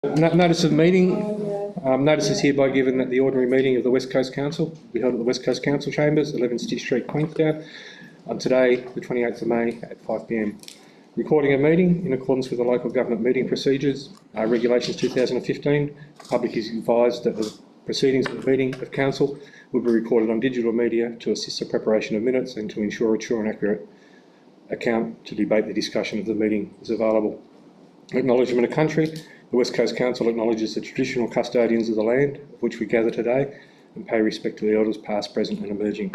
Notice of meeting. Notice is hereby given that the ordinary meeting of the West Coast Council will be held at the West Coast Council Chambers, 11 Stitch Street, Queenstown, on today, the 28th of May at 5 p.m. Recording a meeting in accordance with the Local Government Meeting Procedures, Regulations 2015. The public is advised that the proceedings of the meeting of Council will be recorded on digital media to assist the preparation of minutes and to ensure a true and accurate account to debate the discussion of the meeting is available. Acknowledgement of country. The West Coast Council acknowledges the traditional custodians of the land of which we gather today and pay respect to the elders past, present and emerging.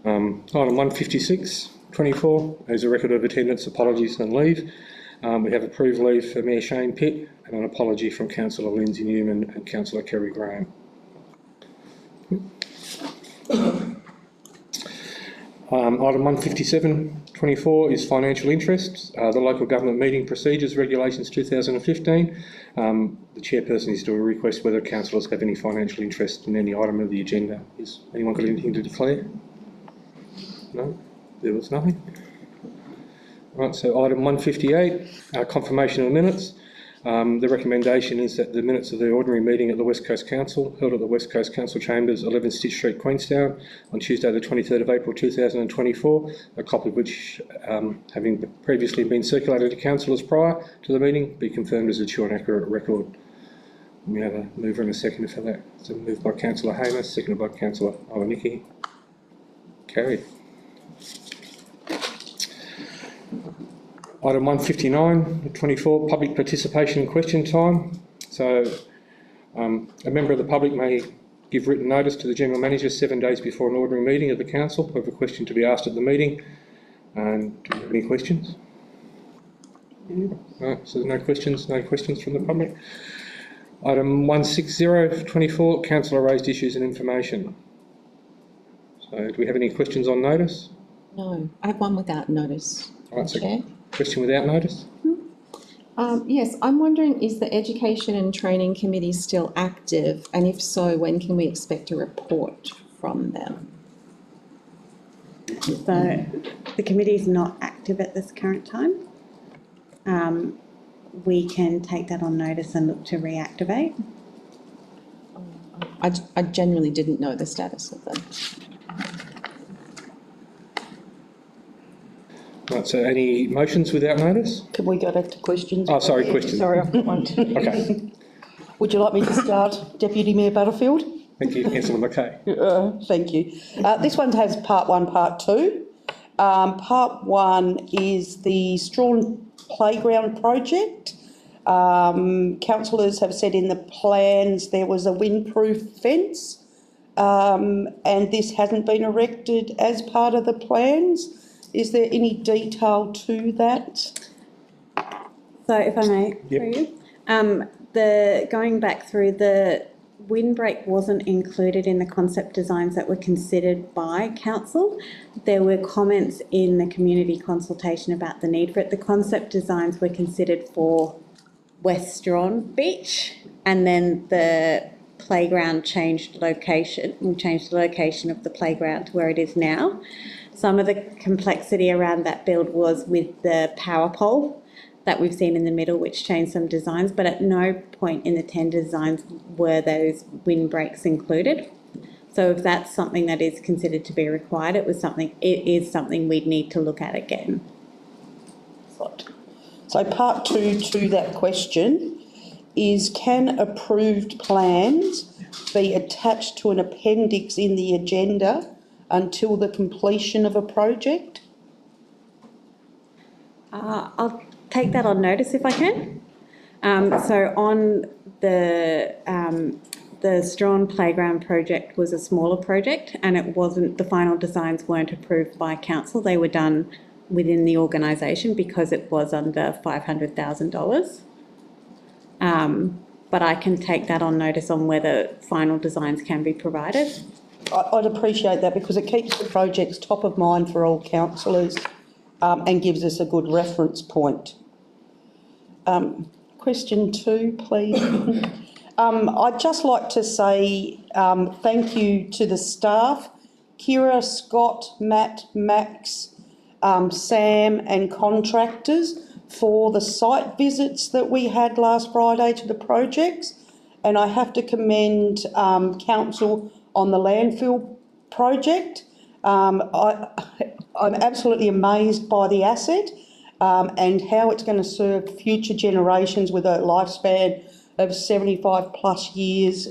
Item 156.24 is a record of attendance, apologies and leave. We have approved leave for Mayor Shane Pitt and an apology from Councillor Lindsay Newman and Councillor Kerry Graham. Item 157.24 is financial interests. The Local Government Meeting Procedures Regulations 2015. The chairperson is to request whether councillors have any financial interest in any item of the agenda. Has anyone got anything to declare? No? There was nothing. Right, so item 158, confirmation of the minutes. The recommendation is that the minutes of the ordinary meeting at the West Coast Council, held at the West Coast Council Chambers, 11 Stitch Street, Queenstown, on Tuesday the 23rd of April 2024, a copy of which, having previously been circulated to councillors prior to the meeting, be confirmed as a true and accurate record. We have a mover and a seconder for that. So moved by Councillor Hamer, seconded by Councillor Owanicky. Carried. Item 159.24, public participation and question time. So a member of the public may give written notice to the General Manager 7 days before an ordinary meeting of the Council of a question to be asked at the meeting. And do you have any questions? No, so no questions from the public. Item 160.24, Councillor raised issues and information. So do we have any questions on notice? No, I have one without notice. Right, so Chair. question without notice? Yes, I'm wondering, is the Education and Training Committee still active? And if so, when can we expect a report from them? So the committee is not active at this current time. We can take that on notice and look to reactivate. I generally didn't know the status of them. Right, so any motions without notice? Can we go back to questions? Oh, sorry, questions. Sorry, I've got one too. Okay. Would you like me to start, Deputy Mayor Butterfield? Thank you, Councillor McKay. Thank you. This one has part one, part two. Part one is the Strawn Playground project. Councillors have said in the plans there was a windproof fence, and this hasn't been erected as part of the plans. Is there any detail to that? So if I may, Yep. going back through, the windbreak wasn't included in the concept designs that were considered by council. There were comments in the community consultation about the need for it. The concept designs were considered for West Strawn Beach, and then the playground changed location. We changed the location of the playground to where it is now. Some of the complexity around that build was with the power pole that we've seen in the middle, which changed some designs, but at no point in the tender designs were those windbreaks included. So if that's something that is considered to be required, it is something we'd need to look at again. So part two to that question is, can approved plans be attached to an appendix in the agenda until the completion of a project? I'll take that on notice if I can. So on the Strawn Playground project was a smaller project, and it wasn't, the final designs weren't approved by council. They were done within the organisation because it was under $500,000. But I can take that on notice on whether final designs can be provided. I'd appreciate that, because it keeps the projects top of mind for all councillors, and gives us a good reference point. Question two, please. I'd just like to say thank you to the staff, Kira, Scott, Matt, Max, Sam and contractors for the site visits that we had last Friday to the projects. And I have to commend council on the landfill project. I'm absolutely amazed by the asset and how it's going to serve future generations with a lifespan of 75 plus years.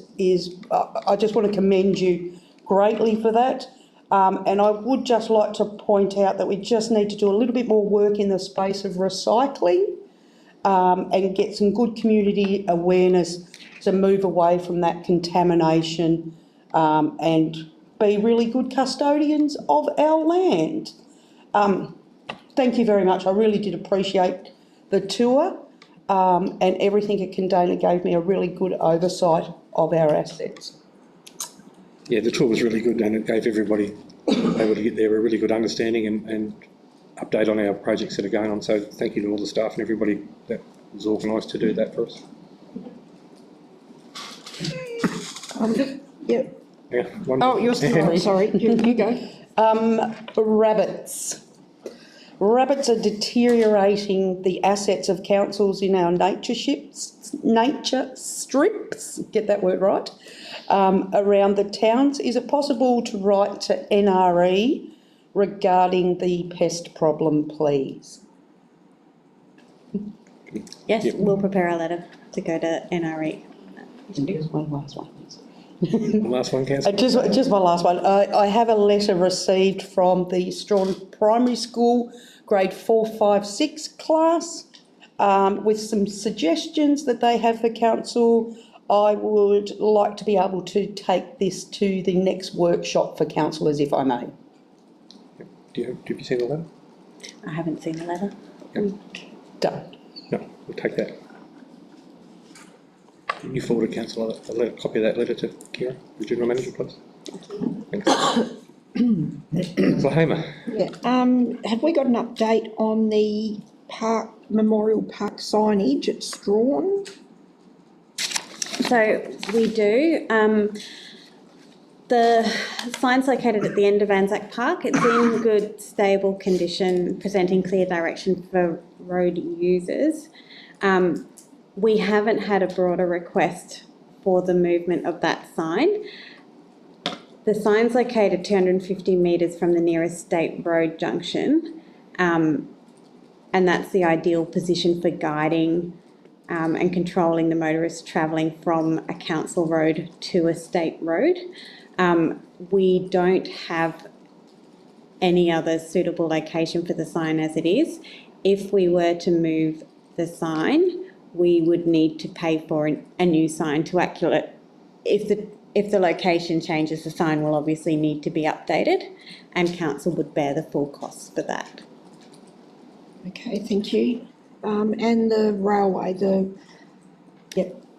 I just want to commend you greatly for that. And I would just like to point out that we just need to do a little bit more work in the space of recycling and get some good community awareness to move away from that contamination and be really good custodians of our land. Thank you very much. I really did appreciate the tour and everything at Condana gave me a really good oversight of our assets. Yeah, the tour was really good and it gave everybody able to get there a really good understanding and update on our projects that are going on. So thank you to all the staff and everybody that was organised to do that for us. Yeah. Yeah, one Oh, you're still, sorry, you go. Rabbits. Rabbits are deteriorating the assets of councils in our nature strips, get that word right, around the towns. Is it possible to write to NRE regarding the pest problem, please? Yes, Yep. we'll prepare a letter to go to NRE. One last one. The last one, Councillor. Just my last one. I have a letter received from the Strawn Primary School grade 4, 5, 6 class with some suggestions that they have for council. I would like to be able to take this to the next workshop for councillors, if I may. Have you seen the letter? I haven't seen the letter. Done. No, we'll take that. Can you forward a councillor a copy of that letter to Kira, the General Manager, please? Thanks. Councillor Hamer. Yeah, have we got an update on the park, Memorial Park signage at Strawn? So we do. The sign's located at the end of Anzac Park. It's in good, stable condition, presenting clear direction for road users. We haven't had a broader request for the movement of that sign. The sign's located 250 metres from the nearest state road junction, and that's the ideal position for guiding and controlling the motorists travelling from a council road to a state road. We don't have any other suitable location for the sign as it is. If we were to move the sign, we would need to pay for a new sign to accurate. If the location changes, the sign will obviously need to be updated and council would bear the full costs for that. Okay, thank you. And the railway,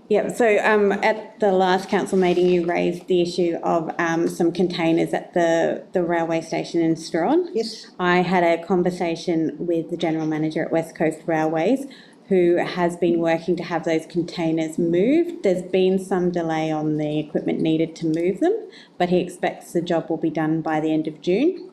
Yep, so at the last council meeting, you raised the issue of some containers at the railway station in Strawn. yes, I had a conversation with the General Manager at West Coast Railways, who has been working to have those containers moved. There's been some delay on the equipment needed to move them, but he expects the job will be done by the end of June.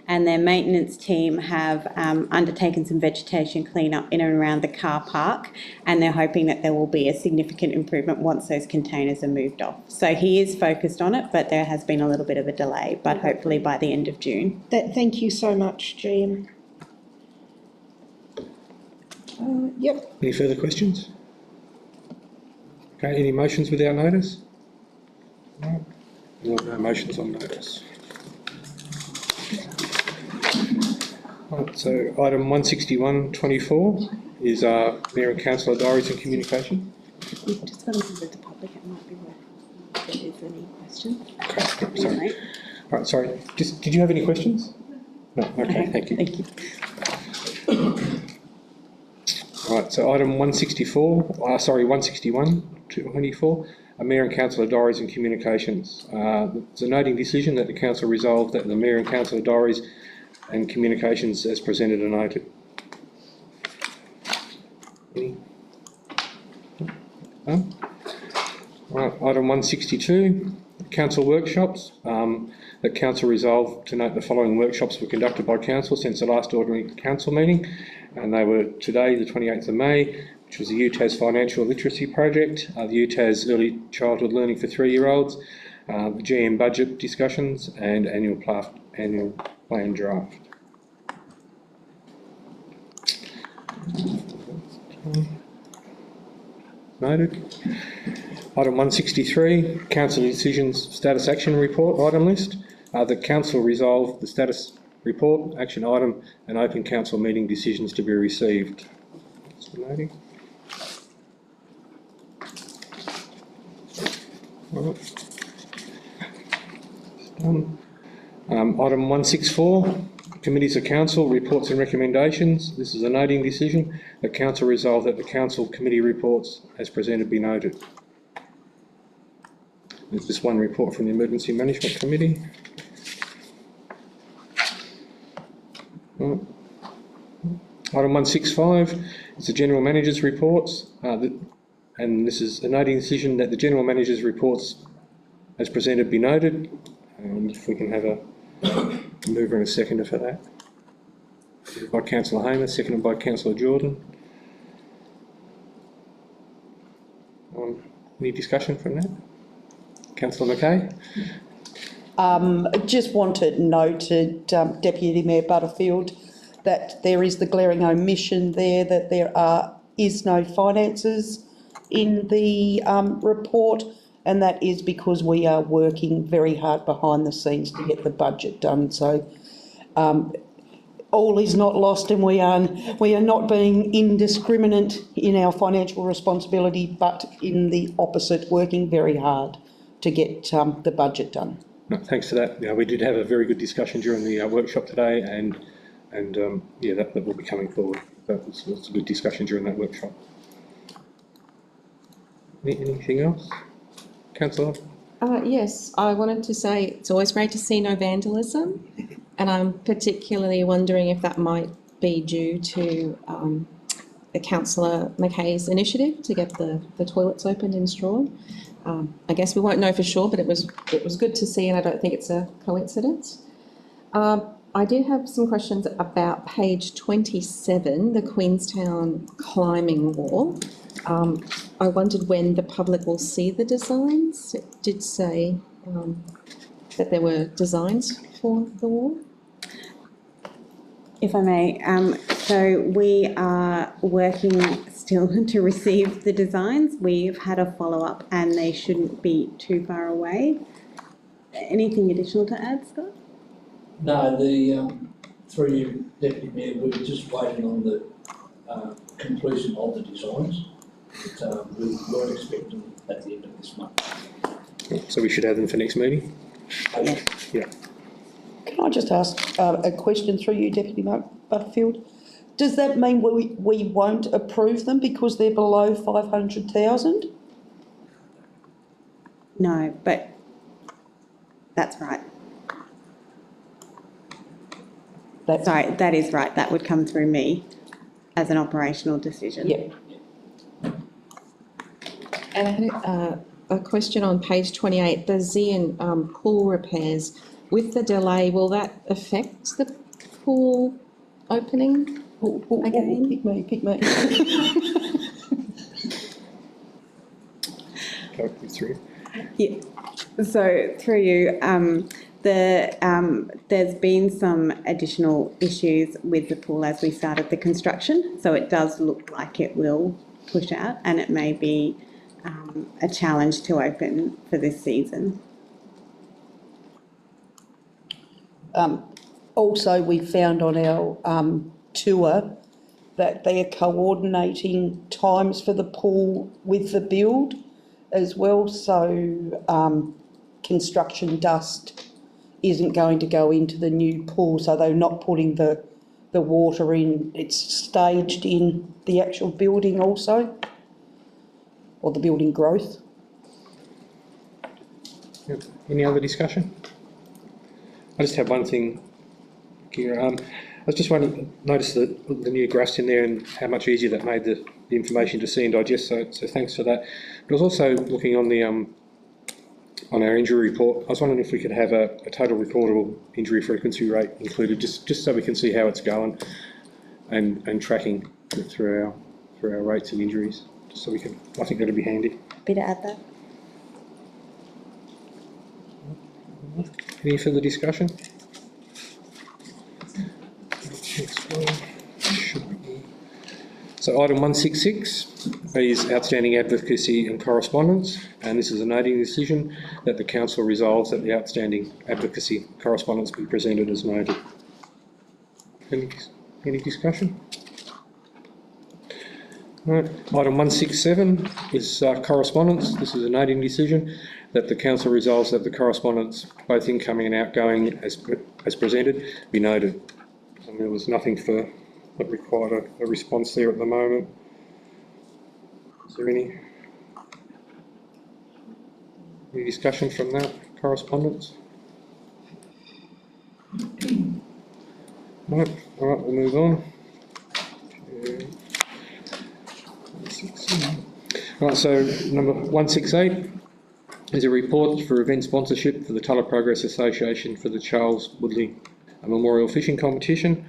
And their maintenance team have undertaken some vegetation cleanup in and around the car park, and they're hoping that there will be a significant improvement once those containers are moved off. So he is focused on it, but there has been a little bit of a delay, but hopefully by the end of June. thank you so much, GM. Yep, Any further questions? Okay, any motions without notice? No. No motions on notice. Right, so item 161.24 is Mayor and Councillor diaries and communication. We've just got to remember the public, it might be worth if there's any questions. Okay, yep, sorry. All right, sorry. Did you have any questions? No, okay, thank you. Thank you. Right, so item 161.24, Mayor and Councillor diaries and communications. It's a noting decision that the council resolved that the Mayor and Councillor diaries and communications as presented are noted. Any? No? Right, item 162, council workshops. That council resolved to note the following workshops were conducted by council since the last ordinary council meeting. and they were today, the 28th of May, which was the UTAS Financial Literacy Project, the UTAS Early Childhood Learning for 3-year-olds, the GM budget discussions, and annual plan draft. Noted. Item 163, Council Decisions Status Action Report item list. The Council resolved the status report, action item, and open council meeting decisions to be received. Noting. Right. Item 164, Committees of Council, Reports and Recommendations. This is a noting decision. The Council resolved that the Council Committee reports as presented be noted. There's just one report from the Emergency Management Committee. Right. Item 165 is the General Manager's reports. And this is a noting decision that the General Manager's reports as presented be noted. If we can have a mover and a seconder for that. Moved by Councillor Hamer, seconded by Councillor Jordan. Any discussion from that? Councillor Mackay? Just wanted noted, Deputy Mayor Butterfield, that there is the glaring omission there, that there is no finances in the report, and that is because we are working very hard behind the scenes to get the budget done. So all is not lost, and we are not being indiscriminate in our financial responsibility, but in the opposite, working very hard to get the budget done. No, thanks for that. Yeah, we did have a very good discussion during the workshop today, and yeah, that will be coming forward. That was a good discussion during that workshop. Anything else? Councillor? Yes, I wanted to say it's always great to see no vandalism, and I'm particularly wondering if that might be due to the Councillor Mackay's initiative to get the toilets opened in Strawn. I guess we won't know for sure, but it was good to see, and I don't think it's a coincidence. I did have some questions about page 27, the Queenstown climbing wall. I wondered when the public will see the designs. It did say that there were designs for the wall. If I may, so we are working still to receive the designs. We've had a follow-up and they shouldn't be too far away. Anything additional to add, Scott? No, through you, Deputy Mayor, we're just waiting on the conclusion of the designs. But we were expecting at the end of this month. So we should have them for next meeting? Yeah. Can I just ask a question through you, Deputy Butterfield? Does that mean we won't approve them because they're below 500,000? No, but that's right. Sorry, that is right. That would come through me as an operational decision. Yep. And I had a question on page 28, the Zian pool repairs. With the delay, will that affect the pool opening? Again? Pick me. Go through. Yeah. So through you, there's been some additional issues with the pool as we started the construction. So it does look like it will push out, and it may be a challenge to open for this season. Also, we found on our tour that they are coordinating times for the pool with the build as well, so construction dust isn't going to go into the new pool, so they're not putting the water in, it's staged in the actual building also, or the building growth. Yep. Any other discussion? I just have one thing, Kira. I was just wondering, noticed the new graphs in there and how much easier that made the information to see and digest. So thanks for that. But I was also looking on the on our injury report. I was wondering if we could have a total recordable injury frequency rate included, just so we can see how it's going. and tracking through our rates of injuries. So we can, I think that'd be handy. Happy to add that. Any further discussion? So item 166 is outstanding advocacy and correspondence, and this is a noting decision that the council resolves that the outstanding advocacy correspondence be presented as noted. Any discussion? Right. Item 167 is correspondence. This is a noting decision that the council resolves that the correspondence, both incoming and outgoing, as presented, be noted. And there was nothing that required a response there at the moment. Is there any discussion from that correspondence? Right, all right, we'll move on. Right, so number 168 is a report for event sponsorship for the Tulla Progress Association for the Charles Woodley Memorial Fishing Competition.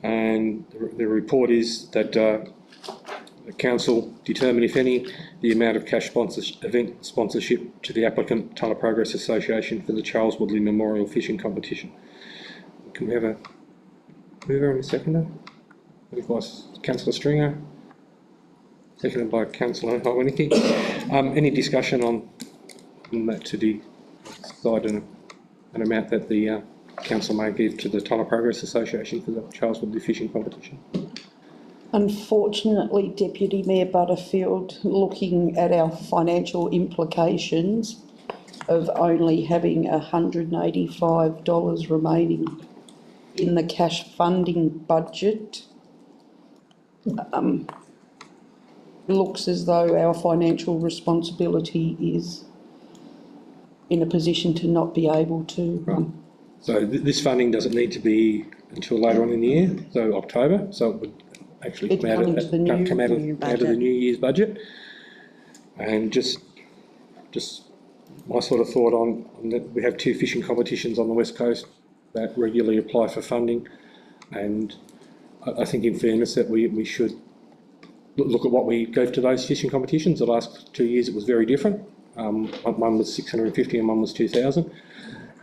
And the report is that the council determine, if any, the amount of cash event sponsorship to the applicant, Tulla Progress Association for the Charles Woodley Memorial Fishing Competition. Can we have a mover and a seconder? Moved by Councillor Stringer, seconded by Councillor Hawiniki. Any discussion on that to decide an amount that the council may give to the Tulla Progress Association for the Charles Woodley Fishing Competition? Unfortunately, Deputy Mayor Butterfield, looking at our financial implications of only having $185 remaining in the cash funding budget, looks as though our financial responsibility is in a position to not be able to. So this funding doesn't need to be until later on in the year, so October, so it would actually come out of the new year's budget. And just my sort of thought on that, we have 2 fishing competitions on the West Coast that regularly apply for funding, and I think in fairness that we should look at what we gave to those fishing competitions. The last 2 years it was very different. One was 650 and one was 2,000.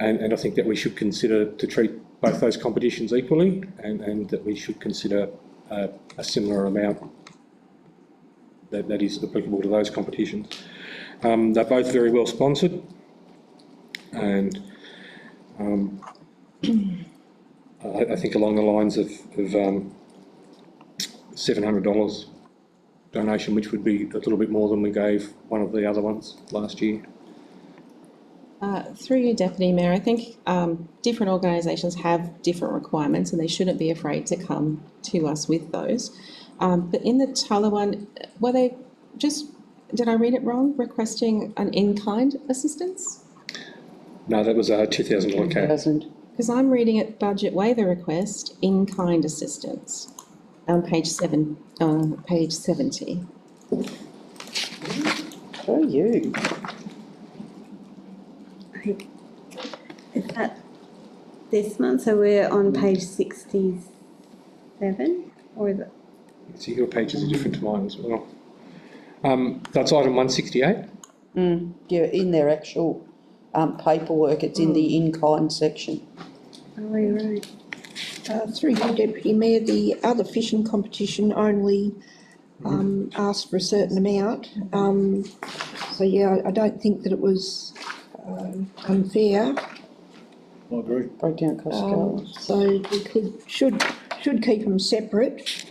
And I think that we should consider to treat both those competitions equally, and that we should consider a similar amount that is applicable to those competitions. They're both very well sponsored, and I think along the lines of $700 donation, which would be a little bit more than we gave one of the other ones last year. Through you, Deputy Mayor, I think different organisations have different requirements and they shouldn't be afraid to come to us with those. But in the Tulla one, were they just, did I read it wrong, requesting an in-kind assistance? No, that was a $2,000 cap. Because I'm reading it, budget waiver request, in-kind assistance, on page 70. Oh, you. Is that this month? So we're on page 67, or is it? So your pages are different to mine as well. That's item 168. Yeah, in their actual paperwork, it's in the in-kind section. Oh, right. Through you, Deputy Mayor, the other fishing competition only asked for a certain amount. So yeah, I don't think that it was unfair. I agree. Breakdown cost of goals. So we should keep them separate.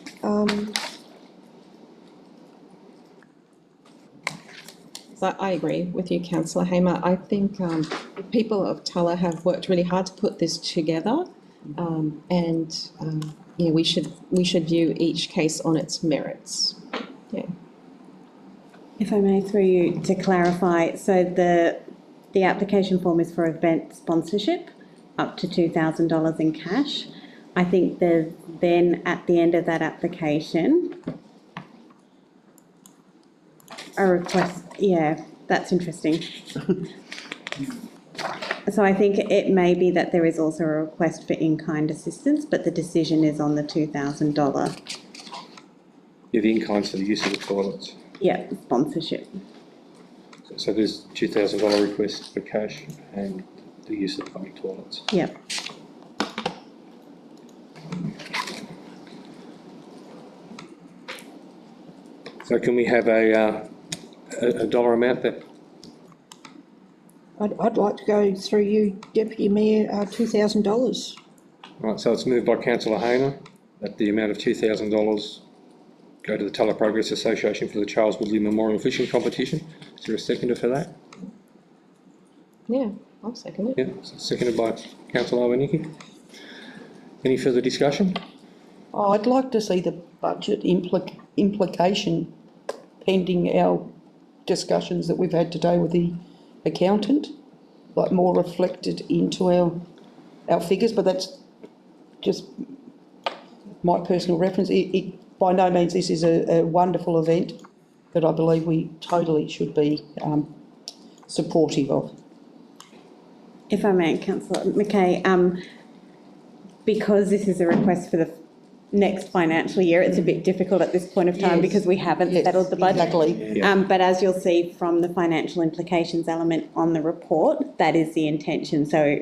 So I agree with you, Councillor Hamer. I think the people of Tulla have worked really hard to put this together, yeah, we should view each case on its merits. Yeah. If I may, through you, to clarify, so the application form is for event sponsorship, up to $2,000 in cash. I think there's then at the end of that application a request. Yeah, that's interesting. So So I think it may be that there is also a request for in-kind assistance, but the decision is on the $2,000, Yeah, the in-kinds for the use of the toilets. sponsorship. So there's $2,000 request for cash and the use of the public toilets. Yep. So can we have a dollar amount that, I'd like to go through you, Deputy Mayor, $2,000. right, so it's moved by councillor Hayner that the amount of $2,000 go to the Tulla Progress Association for the Charles Woodley Memorial Fishing Competition. Is there a seconder for that? Yeah, I'll second it. Yeah, seconded by councillor Awaniki. Any further discussion? Oh, I'd like to see the budget implication pending our discussions that we've had today with the accountant, like more reflected into our figures, but that's just my personal reference. By no means this is a wonderful event that I believe we totally should be supportive of. If I may, councillor McKay, because this is a request for the next financial year, it's a bit difficult at this point of time Yes. because we haven't Yes, settled the budget. exactly. But as you'll see from the financial implications element on the report, that is the intention. So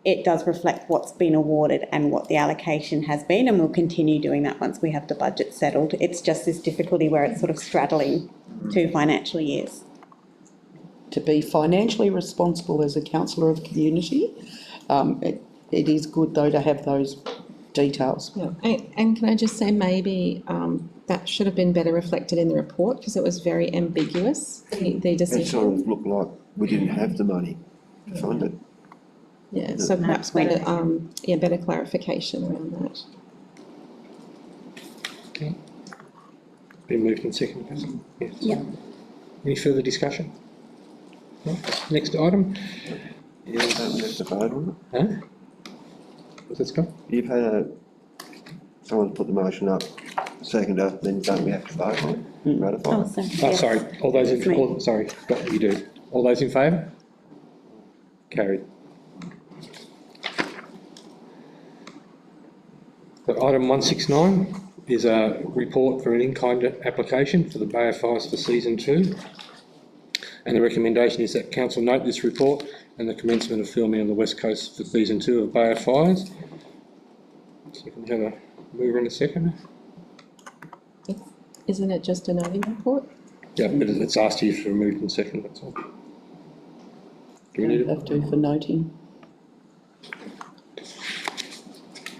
it does reflect what's been awarded and what the allocation has been, and we'll continue doing that once we have the budget settled. It's just this difficulty where it's sort of straddling 2 financial years. To be financially responsible as a councillor of community, it is good though to have those details. Yeah. And can I just say maybe that should have been better reflected in the report because it was very ambiguous, the It decision. sort of looked like we didn't have the money to fund it. Yeah, so perhaps better, better clarification around that. Okay. Been moved and seconded. Yes. Yep. Any further discussion? No? Next item. Yeah, don't we have to vote on Huh? What's that, Scott? it? You've had someone's put the motion up, seconder, then don't we have to vote on it? Ratify Oh, it? so, Oh, yeah. sorry, all those in, It's me. sorry, Scott, you do. All those in favour? Carried. So item 169 is a report for an in-kind application for the Bay of Fires for season 2. And the recommendation is that council note this report and the commencement of filming on the west coast for season 2 of Bay of Fires. So can we have a mover and a seconder? Isn't it just a noting report? Yeah, but it's asked you for a move and second, that's all. Do we need it? Have to for noting.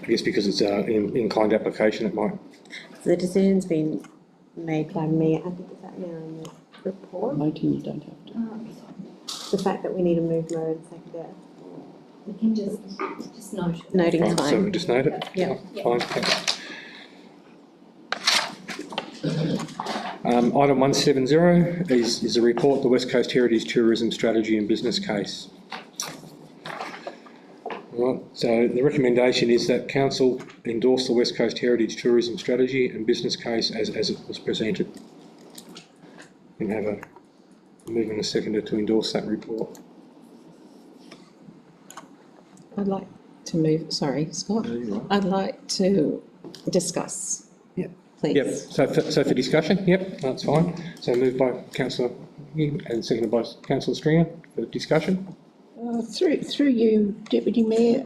I guess because it's an in-kind application, it might. So the decision's been made by me. I think is that now in the report. Noting you don't have to. The fact that we need a mover and seconder. We can just note it. Noting Fine, so time. we'll just note it? Yeah. Fine, okay. Item 170 is a report, the West Coast Heritage Tourism Strategy and Business Case. Right, so the recommendation is that council endorse the West Coast Heritage Tourism Strategy and Business Case as it was presented. And have a move and a seconder to endorse that report. I'd like to move, sorry, Scott. No, you're right. I'd like to discuss. Yep. Please. Yep, so for discussion, yep, that's fine. So moved by councillor and seconded by councillor Stringer for discussion. Through you, Deputy Mayor,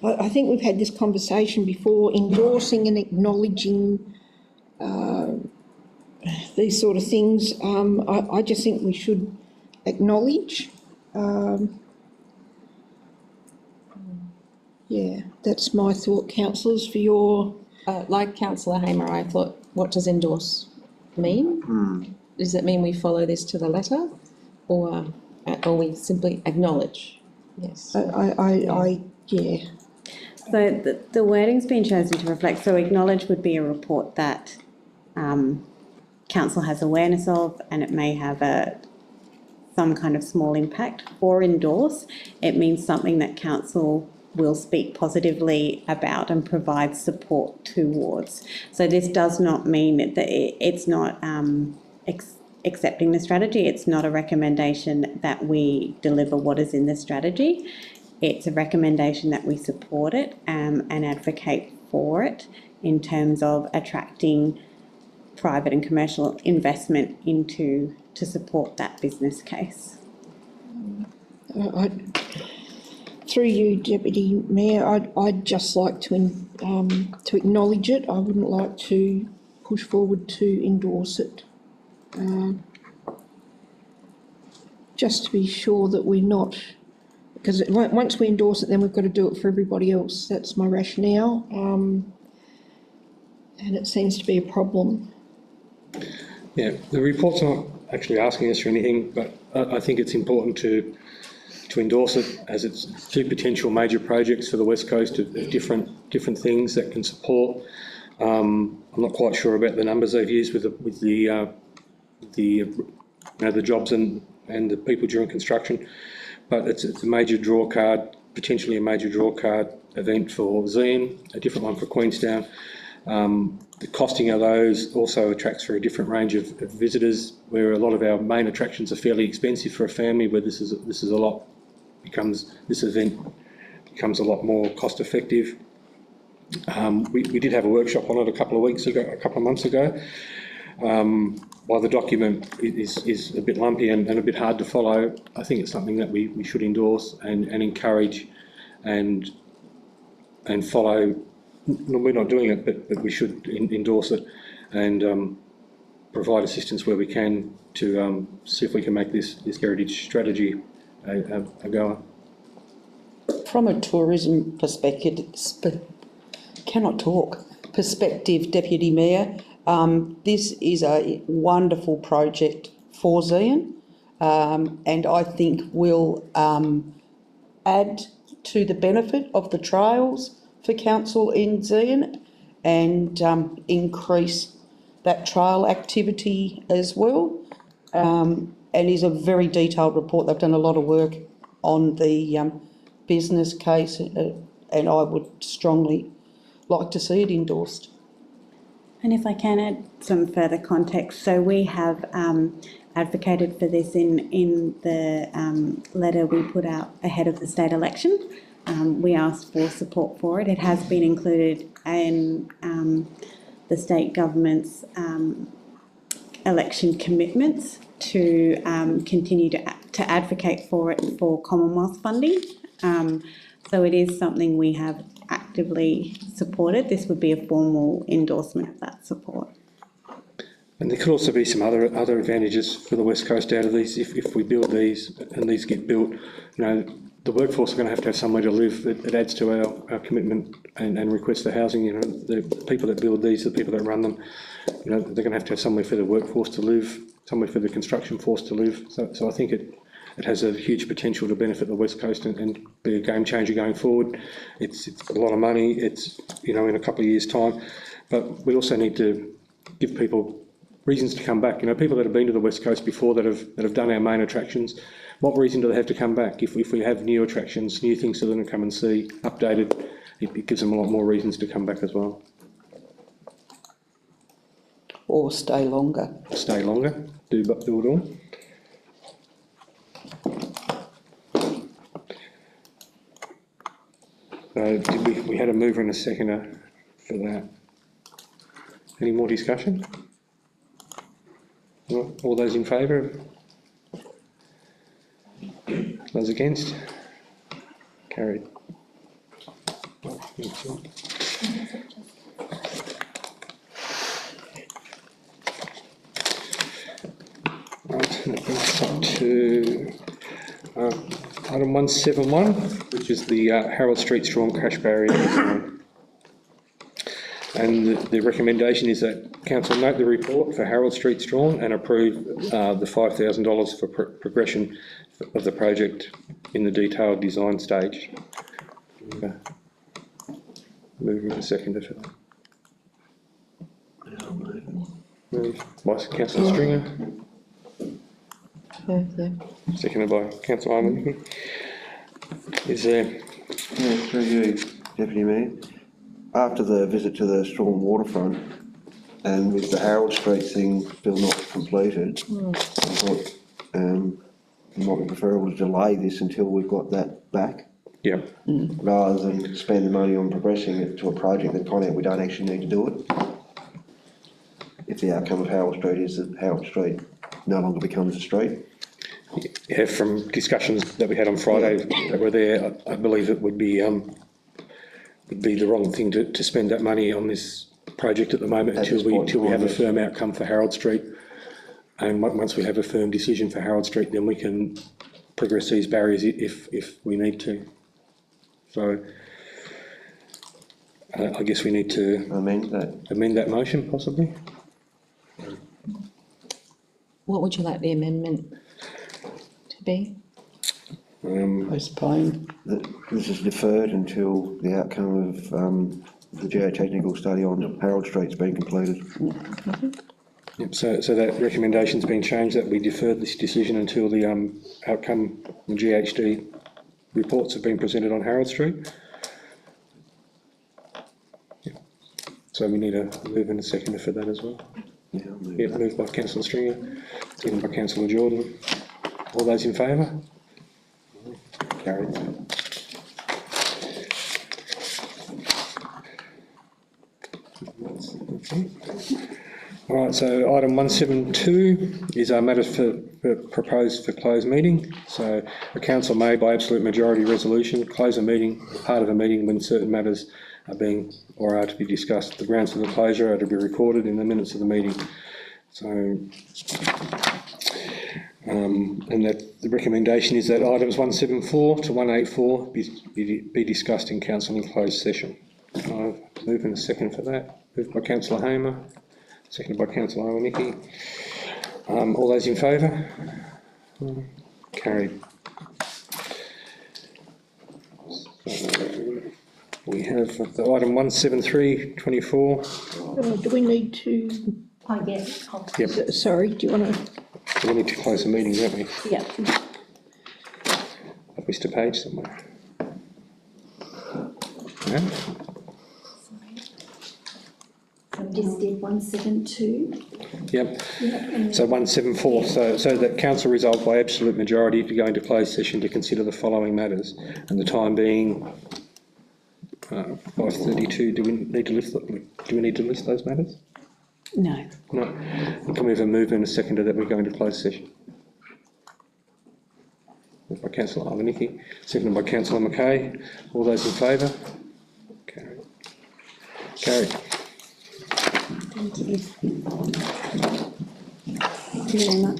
I think we've had this conversation before, endorsing and acknowledging these sort of things. I just think we should acknowledge. Yeah, that's my thought, councillors, for your... Like councillor Hamer, I thought, what does endorse mean? Does it mean we follow this to the letter, or we simply acknowledge? Yes. Yeah. So the wording's been chosen to reflect, so acknowledge would be a report that council has awareness of, and it may have some kind of small impact. For endorse, it means something that council will speak positively about and provide support towards. So this does not mean that it's not accepting the strategy. It's not a recommendation that we deliver what is in the strategy. It's a recommendation that we support it and advocate for it in terms of attracting private and commercial investment to support that business case. Through you, Deputy Mayor, I'd just like to acknowledge it. I wouldn't like to push forward to endorse it. Just to be sure that we're not, because once we endorse it, then we've got to do it for everybody else. That's my rationale, and it seems to be a problem. Yeah, the report's not actually asking us for anything, but I think it's important to endorse it, as it's two potential major projects for the West Coast of different things that can support. I'm not quite sure about the numbers they've used with the jobs and the people during construction, but it's a major draw card, potentially a major draw card event for Zeehan, a different one for Queenstown. The costing of those also attracts for a different range of visitors, where a lot of our main attractions are fairly expensive for a family, where this event becomes a lot more cost effective. We did have a workshop on it a couple of months ago. While the document is a bit lumpy and a bit hard to follow, I think it's something that we should endorse and encourage and follow. We're not doing it, but we should endorse it and provide assistance where we can to see if we can make this heritage strategy a goer. From a tourism perspective, Deputy Mayor, this is a wonderful project for Zeehan, and I think will add to the benefit of the trails for council in Zeehan and increase that trail activity as well. And is a very detailed report. They've done a lot of work on the business case, and I would strongly like to see it endorsed. And if I can add some further context, so we have advocated for this in the letter we put out ahead of the state election. We asked for support for it. It has been included in the state government's election commitments to continue to advocate for it for Commonwealth funding. So it is something we have actively supported. This would be a formal endorsement of that support. And there could also be some other advantages for the West Coast out of these. If we build these and these get built, the workforce are going to have somewhere to live. It adds to our commitment and request for housing. The people that build these, the people that run them, they're going to have somewhere for the workforce to live, somewhere for the construction force to live. So I think it has a huge potential to benefit the West Coast and be a game changer going forward. It's a lot of money. It's in a couple of years' time, but we also need to give people reasons to come back. People that have been to the West Coast before that have done our main attractions. What reason do they have to come back? If we have new attractions, new things for them to come and see, updated, it gives them a lot more reasons to come back as well. Or stay longer. Stay longer, do it all. We had a mover and a seconder for that. Any more discussion? All those in favour? Those against? Carried. Right, that brings us up to item 171, which is the Harold Street Strawn crash barrier design. And the recommendation is that council note the report for Harold Street Strawn and approve the $5,000 for progression of the project in the detailed design stage. Moving a seconder for that. Moved by Councillor Stringer. Yeah. Seconded by Councillor Hyman. Is there? Yeah, through you, Deputy Mayor. After the visit to the Strawn waterfront and with the Harold Street thing still not completed, I thought, it might be preferable to delay this until we've got that back, Yeah, rather than spend the money on progressing it to a project that kind of we don't actually need to do it. If the outcome of Harold Street is that Harold Street no longer becomes a street. yeah, from discussions that we had on Friday that were there, I believe it would be the wrong thing to spend that money on this project at the moment At this point in until we time, have a yes. firm outcome for Harold Street. And once we have a firm decision for Harold Street, then we can progress these barriers if we need to. So I guess we need to Amend that. amend that motion possibly. What would you like the amendment to be? Postpone. That this is deferred until the outcome of the geotechnical study on Harold Street's been completed. Yep, so that recommendation's been changed, that we defer this decision until the outcome, the GHD reports have been presented on Harold Street. Yep. So we need a move and a seconder for that as well. Yeah, I'll move Yep, that. moved by councillor Stringer, seconded by councillor Jordan. All those in favour? Carried. All right, so item 172 is our matters for proposed for closed meeting. So the council may, by absolute majority resolution, close a meeting, part of a meeting when certain matters are being or are to be discussed. The grounds for the closure are to be recorded in the minutes of the meeting. So, and that the recommendation is that items 174 to 184 be discussed in council in closed session. I'll move in a second for that. Moved by councillor Hamer. Seconded by councillor Ioannicki. All those in favour? Carried. So we have the item 173/24. Do we need to, I guess, I'll Yep, sorry, do you want to, we need to close the meeting, don't we? Yeah. Have Mr. Page somewhere? Yeah? just did 172. Yep. And So 174, so that council resolved by absolute majority to go into closed session to consider the following matters, and the time being 5:32. Do we need to list those matters? No. No. Can we have a move and a seconder that we go into closed session? Moved by councillor Ioannicki, seconded by councillor Mackay. All those in favour? Carried. Carried. Thank you. Thank you very much.